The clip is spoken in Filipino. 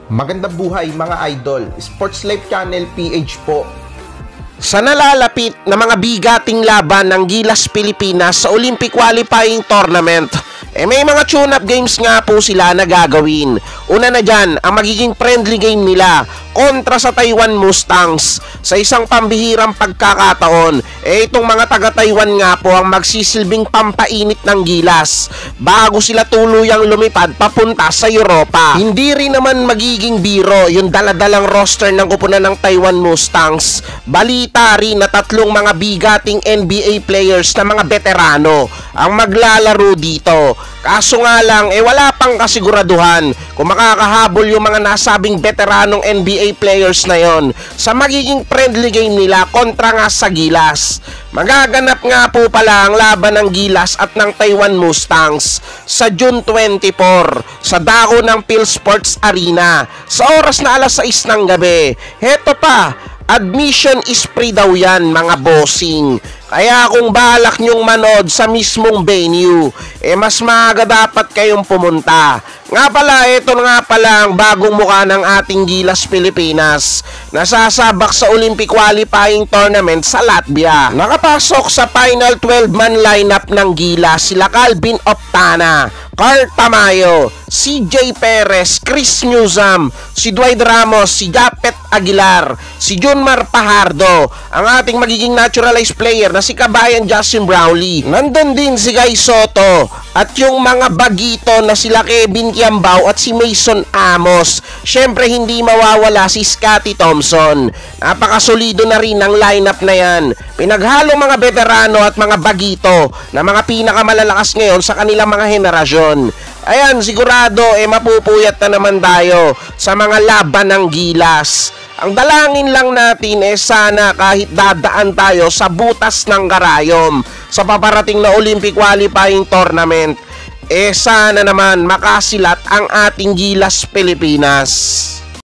Magandang buhay mga idol, Sports Life Channel PH po. Sa nalalapit na mga bigating laban ng Gilas Pilipinas sa Olympic Qualifying Tournament, may mga tune-up games nga po sila na gagawin. Una na dyan, ang magiging friendly game nila kontra sa Taiwan Mustangs. Sa isang pambihirang pagkakataon, itong mga taga-Taiwan nga po ang magsisilbing pampainit ng Gilas bago sila tuluyang lumipad papunta sa Europa. Hindi rin naman magiging biro yung daladalang roster ng kupunan ng Taiwan Mustangs. Balita rin na tatlong mga bigating NBA players na mga veterano ang maglalaro dito. Kaso nga lang, wala pang kasiguraduhan kung makakahabol yung mga nasabing veteranong NBA players na yon sa magiging friendly game nila kontra nga sa Gilas. Magaganap nga po pala ang laban ng Gilas at ng Taiwan Mustangs sa June 24 sa dako ng PhilSports Arena sa oras na alas 6 ng gabi. Heto pa, admission is free daw yan mga bossing. Kaya kung balak nyong manood sa mismong venue, mas maaga dapat kayong pumunta. Nga pala, ito nga pala ang bagong mukha ng ating Gilas Pilipinas na sasabak sa Olympic Qualifying Tournament sa Latvia. Nakapasok sa final 12-man lineup ng Gilas sila Calvin Optana, Carl Tamayo, CJ Perez, Chris Newsam, si Dwight Ramos, si Japet Aguilar, si Junmar Pajardo, ang ating magiging naturalized player na si Kabayan Justin Brownlee. Nandun din si Guy Soto at yung mga bagito na sila Kevin Kiambao at si Mason Amos. Syempre hindi mawawala si Scotty Thompson. Napakasolido na rin ang lineup na yan. Pinaghalong mga veterano at mga bagito na mga pinakamalalakas ngayon sa kanilang mga henerasyon. Ayan, sigurado mapupuyat na naman tayo sa mga laban ng Gilas. Ang dalangin lang natin sana kahit dadaan tayo sa butas ng karayom sa paparating na Olympic Qualifying Tournament, sana naman makasilat ang ating Gilas Pilipinas.